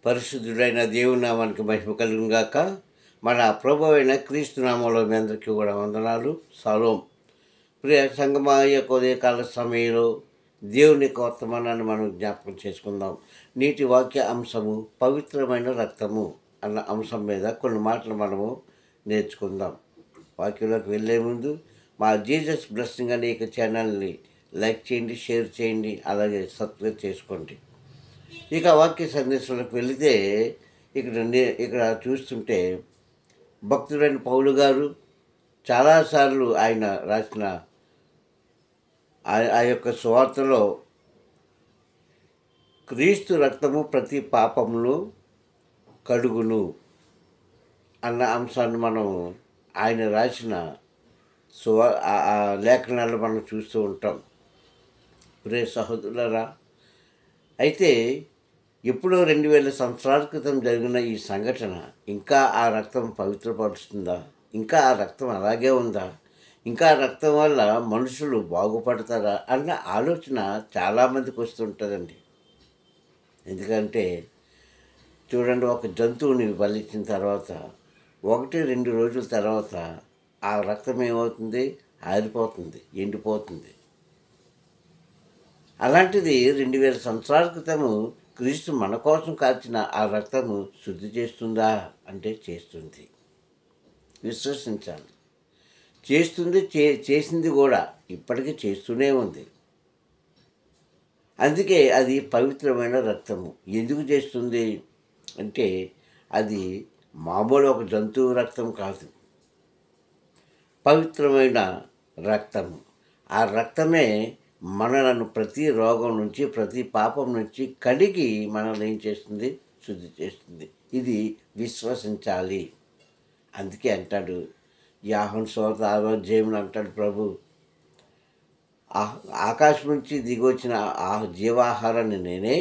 పరిశుద్ధుడైన దేవుని నామానికి మహిమ కలుగును గాక. మన ప్రభువైన అయిన క్రీస్తు నామంలో మీ అందరికీ కూడా వందనాలు. సలోం. ప్రియ సంగమా, యొక్క ఉదయకాల సమయంలో దేవుని యొక్క వర్తమానాన్ని మనం జ్ఞాపకం చేసుకుందాం. నీటి వాక్య అంశము పవిత్రమైన రక్తము అన్న అంశం మీద కొన్ని మాటలు మనము నేర్చుకుందాం. వాక్యంలోకి వెళ్ళే ముందు మా జీసస్ బ్లెస్సింగ్ అనే ఈ ఛానల్ని లైక్ చేయండి, షేర్ చేయండి, అలాగే సబ్స్క్రైబ్ చేసుకోండి. ఇక వాక్య సందేశంలోకి వెళితే ఇక్కడ చూస్తుంటే భక్తుడైన పౌలు గారు చాలాసార్లు ఆయన రాసిన ఆ యొక్క సువార్తలో క్రీస్తు రక్తము ప్రతి పాపమును కడుగును అన్న అంశాన్ని మనం ఆయన రాసిన లేఖనాలు మనం చూస్తూ ఉంటాం. ప్రియ సహోదరులారా, అయితే ఎప్పుడో 2000 సంవత్సరాల క్రితం జరిగిన ఈ సంఘటన ఇంకా ఆ రక్తం పవిత్రపరుస్తుందా? ఇంకా ఆ రక్తం అలాగే ఉందా? ఇంకా ఆ రక్తం వల్ల మనుషులు బాగుపడతారా అన్న ఆలోచన చాలామందికి వస్తుంటుందండి. ఎందుకంటే చూడండి, ఒక జంతువుని బలిచ్చిన తర్వాత 1-2 రోజుల తర్వాత ఆ రక్తం ఏమవుతుంది? ఆరిపోతుంది, ఎండిపోతుంది. అలాంటిది 2000 సంవత్సరాల క్రితము క్రీస్తు మన కోసం కార్చిన ఆ రక్తము శుద్ధి చేస్తుందా అంటే చేస్తుంది. విశ్వసించాలి. చేస్తుంది, చేసింది కూడా, ఇప్పటికీ చేస్తూనే ఉంది. అందుకే అది పవిత్రమైన రక్తము. ఎందుకు చేస్తుంది అంటే అది మామూలు ఒక జంతువు రక్తం కాదు, పవిత్రమైన రక్తము. ఆ రక్తమే మనలను ప్రతి రోగం నుంచి, ప్రతి పాపం నుంచి కడిగి మనల్ని ఏం చేస్తుంది? శుద్ధి చేస్తుంది. ఇది విశ్వసించాలి. అందుకే అంటాడు యోహాను సువార్త 6వ అధ్యాయంలో అంటాడు ప్రభు, ఆకాశం నుంచి దిగొచ్చిన ఆ జీవాహారాన్ని నేనే,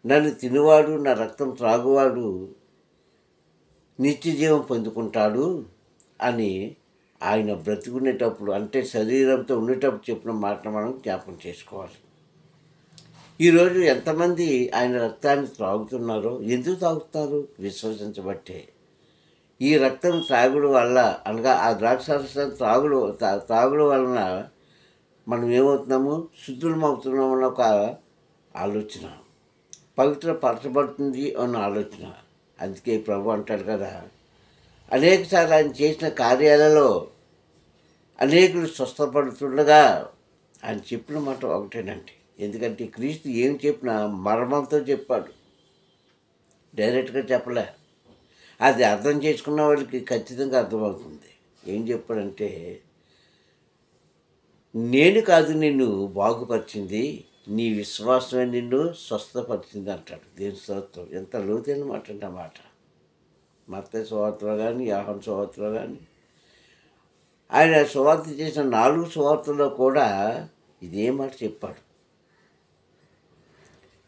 నన్ను తినువాడు, నా రక్తం త్రాగువాడు నిత్య జీవం పొందుకుంటాడు అని ఆయన బ్రతుకునేటప్పుడు, అంటే శరీరంతో ఉండేటప్పుడు చెప్పిన మాటను మనం జ్ఞాపకం చేసుకోవాలి. ఈరోజు ఎంతమంది ఆయన రక్తాన్ని త్రాగుతున్నారో? ఎందుకు తాగుతున్నారు? విశ్వసించబట్టే. ఈ రక్తం త్రాగుడు వల్ల, అనగా ఆ ద్రాక్షారసం త్రాగుడు వలన మనం ఏమవుతున్నాము? శుద్ధులమవుతున్నాం అన్న ఒక ఆలోచన, పవిత్రపరచబడుతుంది అన్న ఆలోచన. అందుకే ప్రభు అంటాడు కదా, అనేకసార్లు ఆయన చేసిన కార్యాలలో అనేకులు స్వస్థపడుతుండగా ఆయన చెప్పిన మాట ఒకటేనండి. ఎందుకంటే క్రీస్తు ఏం చెప్పినా మర్మంతో చెప్పాడు, డైరెక్ట్గా చెప్పలే. అది అర్థం చేసుకున్న వాళ్ళకి ఖచ్చితంగా అర్థమవుతుంది. ఏం చెప్పాడంటే, నేను కాదు నిన్ను బాగుపరిచింది, నీ విశ్వాసమే నిన్ను స్వస్థపరిచింది అంటాడు. దేవుని స్తోత్రం. ఎంత లోతైన మాట అంటే ఆ మాట. మత్తయి సువార్తలో కానీ, యోహాను సువార్తలో కానీ, ఆయన సువార్త చేసిన 4 సువార్తల్లో కూడా ఇదే మాట చెప్పాడు.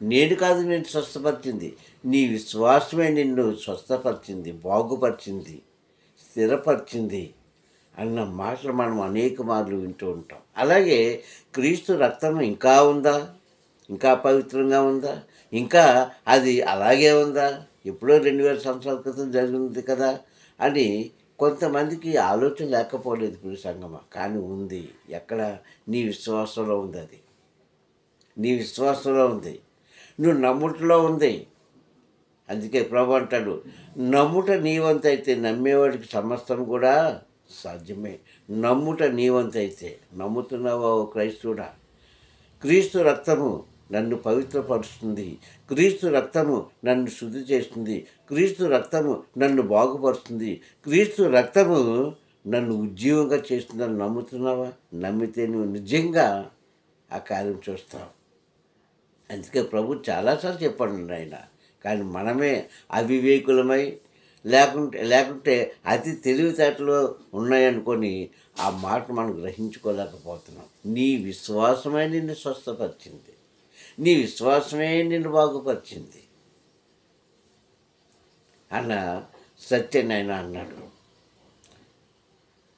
నేను కాదు నేను స్వస్థపరిచింది, నీ విశ్వాసమే నిన్ను స్వస్థపరిచింది, బాగుపరిచింది, స్థిరపరిచింది అన్న మాటలు మనం అనేక మార్లు వింటూ ఉంటాం. అలాగే క్రీస్తు రక్తం ఇంకా ఉందా? ఇంకా పవిత్రంగా ఉందా? ఇంకా అది అలాగే ఉందా? ఎప్పుడో 2000 సంవత్సరాల క్రితం జరిగింది కదా అని కొంతమందికి ఆలోచన లేకపోలేదు ప్రియ సంగమా. కానీ ఉంది. ఎక్కడ? నీ విశ్వాసంలో ఉంది. అది నీ విశ్వాసంలో ఉంది, నువ్వు నమ్ముటలో ఉంది. అందుకే ప్రభు అంటాడు, నమ్ముట నీవంతైతే నమ్మేవాడికి సమస్తం కూడా సాధ్యమే. నమ్ముట నీవంతైతే. నమ్ముతున్నావా క్రైస్తవుడా? క్రీస్తు రక్తము నన్ను పవిత్రపరుస్తుంది, క్రీస్తు రక్తము నన్ను శుద్ధి చేస్తుంది, క్రీస్తు రక్తము నన్ను బాగుపరుస్తుంది, క్రీస్తు రక్తము నన్ను ఉజ్జీవంగా చేస్తుందని నమ్ముతున్నావా? నమ్మితే నువ్వు నిజంగా ఆ కార్యం చూస్తావు. అందుకే ప్రభు చాలాసార్లు చెప్పండి ఆయన. కానీ మనమే అవివేకులమై లేకుంటే అతి తెలివితేటలు ఉన్నాయనుకొని ఆ మాట మనం గ్రహించుకోలేకపోతున్నాం. నీ విశ్వాసమే నిన్ను స్వస్థపరిచింది, నీ విశ్వాసమే నిన్ను బాగుపరిచింది అన్న సత్యనాయన అన్నాడు.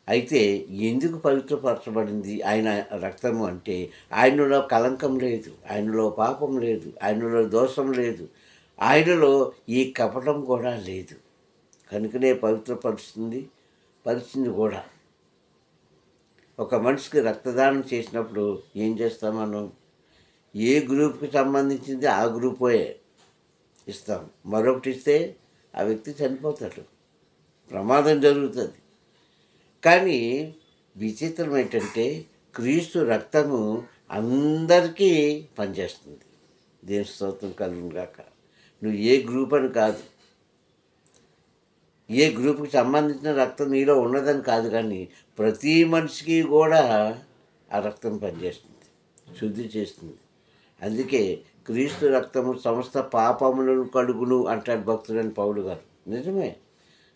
అయితే ఎందుకు పవిత్రపరచబడింది ఆయన రక్తము అంటే, ఆయనలో కలంకం లేదు, ఆయనలో పాపం లేదు, ఆయనలో దోషం లేదు, ఆయనలో ఈ కపటం కూడా లేదు. కనుకనే పరిచింది కూడా. ఒక మనిషికి రక్తదానం చేసినప్పుడు ఏం చేస్తాం మనం? ఏ గ్రూప్కి సంబంధించింది ఆ గ్రూపే ఇస్తాం. మరొకటి ఇస్తే ఆ వ్యక్తి చనిపోతాడు, ప్రమాదం జరుగుతుంది. కానీ విచిత్రం ఏంటంటే క్రీస్తు రక్తము అందరికీ పనిచేస్తుంది. దేవుని స్తోత్రం కలుగును గాక. నువ్వు ఏ గ్రూప్ అని కాదు, ఏ గ్రూప్కి సంబంధించిన రక్తం నీలో ఉన్నదని కాదు, కానీ ప్రతి మనిషికి కూడా ఆ రక్తం పనిచేస్తుంది, శుద్ధి చేస్తుంది. అందుకే క్రీస్తు రక్తము సమస్త పాపములను కడుగును అంటాడు భక్తుడైన పౌలు గారు. నిజమే,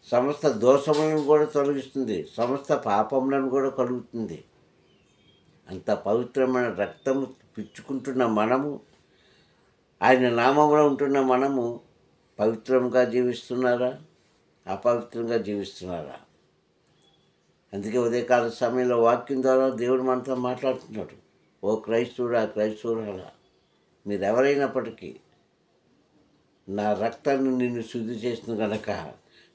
సమస్త దోషములను కూడా తొలగిస్తుంది, సమస్త పాపములను కూడా కడుగుతుంది. అంత పవిత్రమైన రక్తము పిచ్చుకుంటున్న మనము, ఆయన నామంలో ఉంటున్న మనము పవిత్రంగా జీవిస్తున్నారా, అపవిత్రంగా జీవిస్తున్నారా? అందుకే ఉదయకాల సమయంలో వాక్యం ద్వారా దేవుడు మనతో మాట్లాడుతున్నాడు. ఓ క్రైస్తవుడా, క్రైస్తవురాలా, మీరెవరైనప్పటికీ నా రక్తాన్ని నిన్ను శుద్ధి చేసిన గనక,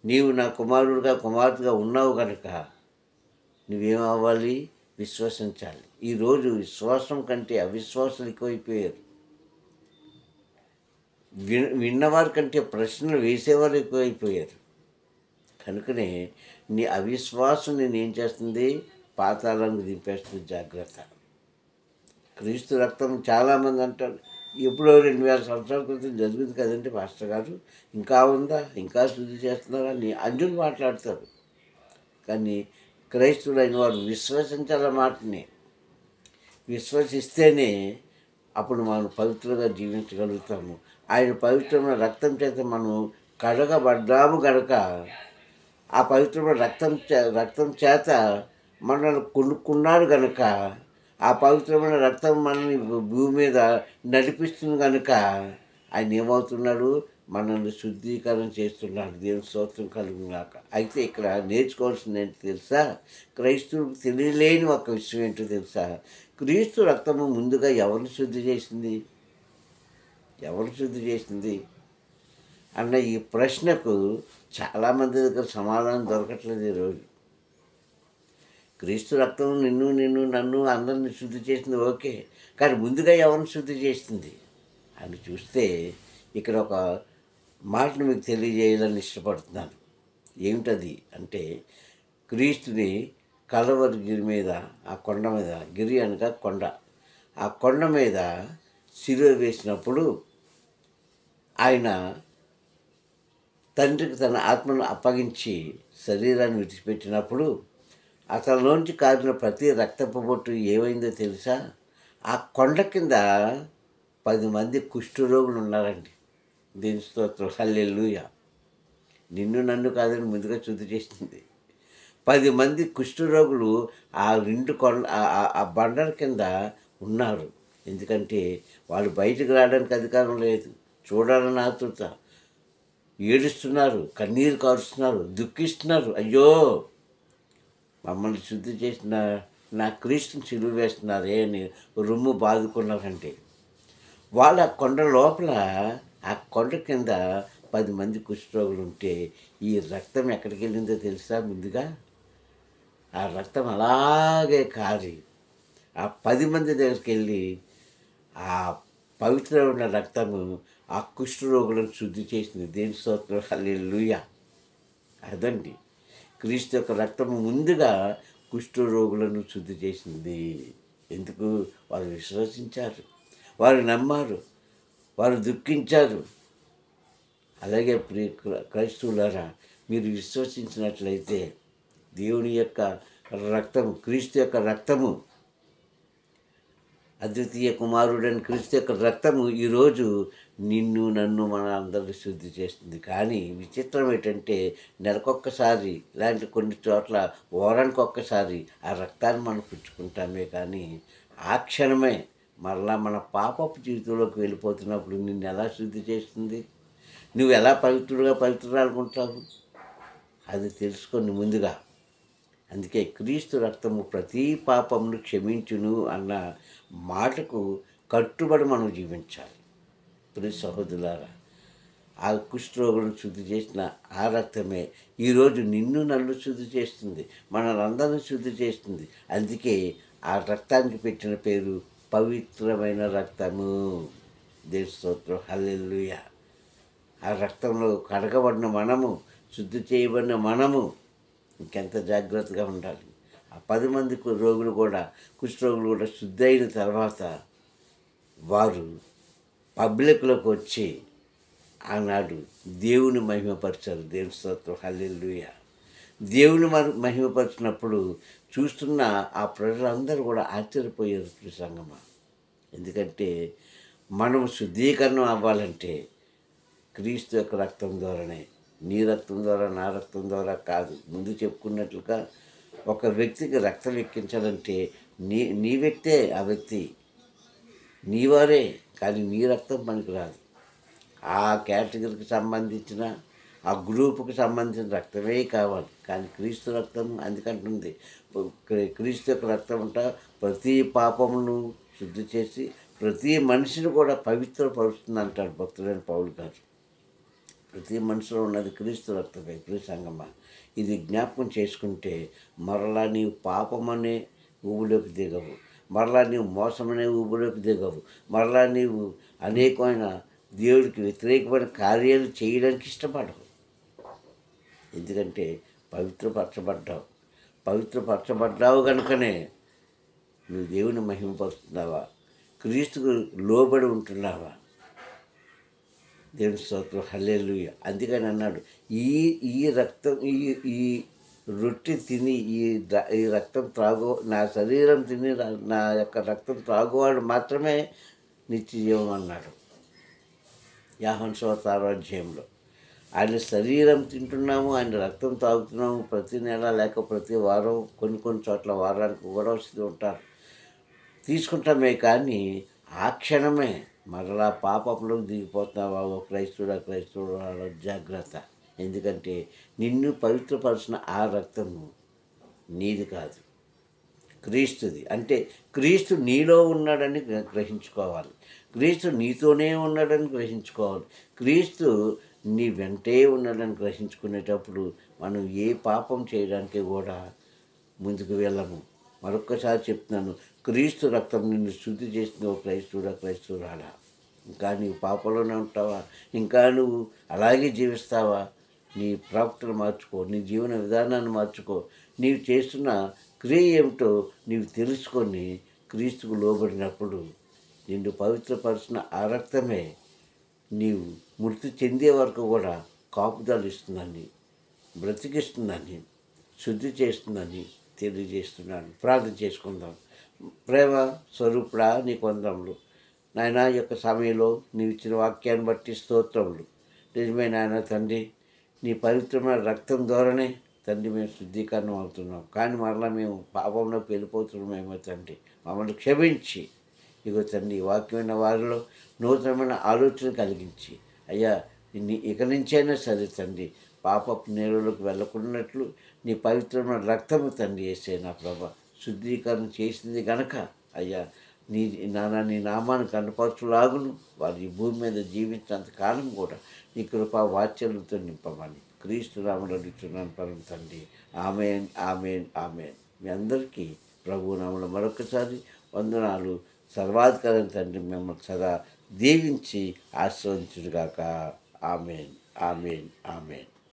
నీవు నా కుమారుడిగా కుమార్తెగా ఉన్నావు గనక నువ్వేమవ్వాలి? విశ్వసించాలి. ఈరోజు విశ్వాసం కంటే అవిశ్వాసం ఎక్కువైపోయారు. విన్నవారి కంటే ప్రశ్నలు వేసేవారు ఎక్కువైపోయారు. కనుకనే నీ అవిశ్వాసం నేను ఏం చేస్తుంది? పాతాళానికి దింపేస్తుంది. జాగ్రత్త. క్రీస్తు రక్తం చాలామంది అంటారు, ఎప్పుడో 2000 సంవత్సరాల క్రితం జరుగుతుంది కదండి పాస్టర్ గారు, ఇంకా ఉందా, ఇంకా శుద్ధి చేస్తున్నారా అని అంజులు మాట్లాడతారు. కానీ క్రైస్తవులైన వారు విశ్వసించాల మాటని. విశ్వసిస్తేనే అప్పుడు మనం పవిత్రంగా జీవించగలుగుతాము. ఆయన పవిత్రమైన రక్తం చేత మనం కడగబడ్డాము గనక, ఆ పవిత్రమైన రక్తం చేత మనల్ని కొనుక్కున్నాడు కనుక, ఆ పవిత్రమైన రక్తం మనల్ని భూమి మీద నడిపిస్తుంది కనుక ఆయన ఏమవుతున్నాడు? మనల్ని శుద్ధీకరణ చేస్తున్నాడు. దేవుని స్తోత్రం కలుగుగాక. అయితే ఇక్కడ నేర్చుకోవాల్సింది ఏంటి తెలుసా? క్రైస్తవులకు తెలియలేని ఒక విషయం ఏంటో తెలుసా? క్రీస్తు రక్తము ముందుగా ఎవరిని శుద్ధి చేసింది? ఎవరు శుద్ధి చేసింది అన్న ఈ ప్రశ్నకు చాలామంది దగ్గర సమాధానం దొరకట్లేదు ఈరోజు. క్రీస్తు రక్తం నన్ను అందరిని శుద్ధి చేసింది, ఓకే, కానీ ముందుగా ఎవరిని శుద్ధి చేసింది అని చూస్తే ఇక్కడ ఒక మాటను మీకు తెలియజేయాలని ఇష్టపడుతున్నాను. ఏమిటది అంటే, క్రీస్తుని కలవరి గిరి మీద, ఆ కొండ మీద, గిరి అనగా కొండ, ఆ కొండ మీద శిలువ వేసినప్పుడు ఆయన తండ్రికి తన ఆత్మను అప్పగించి శరీరాన్ని విడిచిపెట్టినప్పుడు అతనిలోంచి కారిన ప్రతి రక్తపు బొట్టు ఏమైందో తెలుసా? ఆ కొండ కింద 10 మంది కుష్ఠరోగులు ఉన్నారండి. దీని స్తోత్రం, హల్లెలూయా. నిన్ను నన్ను కాదని ముందుగా శుద్ధి చేసింది. 10 మంది కుష్ఠరోగులు ఆ 2 కొండ ఆ బండల కింద ఉన్నారు. ఎందుకంటే వాళ్ళు బయటకు రావడానికి అధికారం లేదు. చూడాలని ఆతృత, ఏడుస్తున్నారు, కన్నీరు కారుస్తున్నారు, దుఃఖిస్తున్నారు. అయ్యో, మమ్మల్ని శుద్ధి చేసిన నా క్రీస్తుని సిలువ వేస్తున్నారే అని రొమ్ము బాదుకున్నారంటే, వాళ్ళ కొండ లోపల, ఆ కొండ కింద 10 మంది కుష్ఠరోగులు ఉంటే ఈ రక్తం ఎక్కడికి వెళ్ళిందో తెలుసా? ముందుగా ఆ రక్తం అలాగే కారి ఆ 10 మంది దగ్గరికి వెళ్ళి ఆ పవిత్రమైన రక్తము ఆ కుష్ఠరోగులను శుద్ధి చేసింది. దేని స్తోత్రం, హల్లెలూయా. అదండి, క్రీస్తు యొక్క రక్తము ముందుగా కుష్ఠరోగులను శుద్ధి చేసింది. ఎందుకు? వారు విశ్వసించారు, వారు నమ్మారు, వారు దుఃఖించారు. అలాగే క్రైస్తవులారా, మీరు విశ్వసించినట్లయితే దేవుని యొక్క రక్తము, క్రీస్తు యొక్క రక్తము, అద్వితీయ కుమారుడైన క్రీస్తు యొక్క రక్తము ఈరోజు నిన్ను నన్ను మన అందరిని శుద్ధి చేస్తుంది. కానీ విచిత్రం ఏంటంటే, నెలకొక్కసారి ఇలాంటి కొన్ని చోట్ల వారానికి ఒక్కసారి ఆ రక్తాన్ని మనం పుచ్చుకుంటామే, కానీ ఆ క్షణమే మరలా మన పాపపు జీవితంలోకి వెళ్ళిపోతున్నప్పుడు నిన్ను ఎలా శుద్ధి చేస్తుంది? నువ్వు ఎలా పవిత్రాలుకుంటావు? అది తెలుసుకొని ముందుగా. అందుకే క్రీస్తు రక్తము ప్రతి పాపమును క్షమించును అన్న మాటకు కట్టుబడి మనం జీవించాలి. ప్రియ సహోదరులారా, ఆ కుష్ఠరోగులను శుద్ధి చేసిన ఆ రక్తమే ఈరోజు నిన్ను నన్ను శుద్ధి చేస్తుంది, మనలందరినీ శుద్ధి చేస్తుంది. అందుకే ఆ రక్తానికి పెట్టిన పేరు పవిత్రమైన రక్తము. దేవుని స్తోత్రం, హల్లెలూయా. ఆ రక్తంలో కడగబడిన మనము, శుద్ధి చేయబడిన మనము ఇంకెంత జాగ్రత్తగా ఉండాలి. ఆ 10 మంది రోగులు కూడా, కుష్ఠరోగులు కూడా శుద్ధి అయిన తర్వాత వారు పబ్లిక్లోకి వచ్చి ఆనాడు దేవుని మహిమపరిచారు. దేవుని స్తోత్రం, హల్లెలూయా. దేవుని మహిమపరిచినప్పుడు చూస్తున్న ఆ ప్రజలందరూ కూడా ఆశ్చర్యపోయారు సంగమా. ఎందుకంటే మనం శుద్ధీకరణం అవ్వాలంటే క్రీస్తు యొక్క రక్తం ద్వారానే. నీ రక్తం ద్వారా, నా రక్తం ద్వారా కాదు. ముందు చెప్పుకున్నట్లుగా ఒక వ్యక్తికి రక్తం ఎక్కించాలంటే నీ వ్యక్తే ఆ వ్యక్తి, నీవారే. కానీ నీ రక్తం పనికిరాదు. ఆ కేటగిరీకి సంబంధించిన, ఆ గ్రూపుకి సంబంధించిన రక్తమే కావాలి. కానీ క్రీస్తు రక్తం అందుకంటుంది, క్రీస్తు యొక్క రక్తం అంట ప్రతి పాపమును శుద్ధి చేసి ప్రతి మనిషిని కూడా పవిత్రపరుస్తుంది అంటాడు భక్తుడైన పౌలు గారు. ప్రతి మనిషిలో ఉన్నది క్రీస్తు రక్తమే. ప్రియ సంగమా, ఇది జ్ఞాపకం చేసుకుంటే మరలా నీవు పాపమనే ఊబిలోకి దిగవు, మరలా నీవు మోసమనే ఊబిలోకి దిగవు, మరలా నీవు అనేకమైన దేవుడికి వ్యతిరేకమైన కార్యాలు చేయడానికి ఇష్టపడవు. ఎందుకంటే పవిత్రపరచబడ్డావు కనుకనే నువ్వు దేవుని మహిమపరుస్తున్నావా, క్రీస్తుకు లోబడి ఉంటున్నావా. దేవుని స్తోత్రం, హల్లెలూయా. అందుకని అన్నాడు, ఈ రక్తం, ఈ రొట్టె తిని ఈ రక్తం నా శరీరం తిని నా యొక్క రక్తం త్రాగువాడు మాత్రమే నిత్య జీవం అన్నాడు యోహాను సువార్త 6వ అధ్యాయంలో. ఆయన శరీరం తింటున్నాము, ఆయన రక్తం తాగుతున్నాము ప్రతి నెల లేక ప్రతి వారం, కొన్ని చోట్ల వారానికి కూడా వస్తూ ఉంటారు, తీసుకుంటామే. కానీ ఆ క్షణమే మరలా పాపంలోకి దిగిపోతున్నావా ఓ క్రైస్తవుడు జాగ్రత్త. ఎందుకంటే నిన్ను పవిత్రపరిచిన ఆ రక్తము నీది కాదు, క్రీస్తుది. అంటే క్రీస్తు నీలో ఉన్నాడని గ్రహించుకోవాలి, క్రీస్తు నీతోనే ఉన్నాడని గ్రహించుకోవాలి, క్రీస్తు నీ వెంటే ఉన్నాడని గ్రహించుకునేటప్పుడు మనం ఏ పాపం చేయడానికి కూడా ముందుకు వెళ్ళము. మరొక్కసారి చెప్తున్నాను, క్రీస్తు రక్తం నిన్ను శుద్ధి చేసిన ఓ క్రైస్తవురాలా. ఇంకా నీవు పాపంలోనే ఉంటావా, ఇంకా నువ్వు అలాగే జీవిస్తావా? నీ ప్రవర్తన మార్చుకో, నీ జీవన విధానాన్ని మార్చుకో. నీవు చేస్తున్న క్రియ ఏమిటో నీవు తెలుసుకొని క్రీస్తుకు లోబడినప్పుడు నిన్ను పవిత్రపరిచిన ఆ రక్తమే నీవు మృతి చెందే వరకు కూడా కాపుదలు ఇస్తుందని, బ్రతికిస్తుందని, శుద్ధి చేస్తుందని తెలియజేస్తున్నాను. ప్రార్థన చేసుకుందాం. ప్రేమ స్వరూపుడా, నీకు వందనములు నాయనా. ఈ యొక్క సమయంలో నీవు ఇచ్చిన వాక్యాన్ని బట్టి స్తోత్రములు. నిజమే నాయన తండ్రి, నీ పవిత్రమైన రక్తం ద్వారానే తండ్రి మేము శుద్ధీకరణం అవుతున్నాం. కానీ మరలా మేము పాపంలోకి వెళ్ళిపోతున్నామేమో తండ్రి, మమ్మల్ని క్షమించి ఇగో తండ్రి వాక్యమైన వారిలో నూతనమైన ఆలోచన కలిగించి అయ్యా ఇక నుంచైనా సరే తండ్రి పాపపు నేరులోకి వెళ్ళకున్నట్లు నీ పవిత్రమైన రక్తము తండ్రి వేసే నా ప్రభ శుద్ధీకరణ చేసింది గనక అయ్యా నీ నామాన్ని కనపరచులాగును వారు ఈ భూమి మీద జీవించినంత కాలం కూడా నీ కృపా వాత్సల్యంతో నింపమని క్రీస్తు నామములో అడుగుతున్నాను పరమ తండ్రి. ఆమేన్, ఆమేన్, ఆమేన్. మీ అందరికీ ప్రభు నామములో మరొకసారి వందనాలు. సర్వాధికారం తండ్రి మిమ్మల్ని సదా దీవించి ఆశీర్వదించుగాక. ఆమేన్, ఆమేన్, ఆమేన్.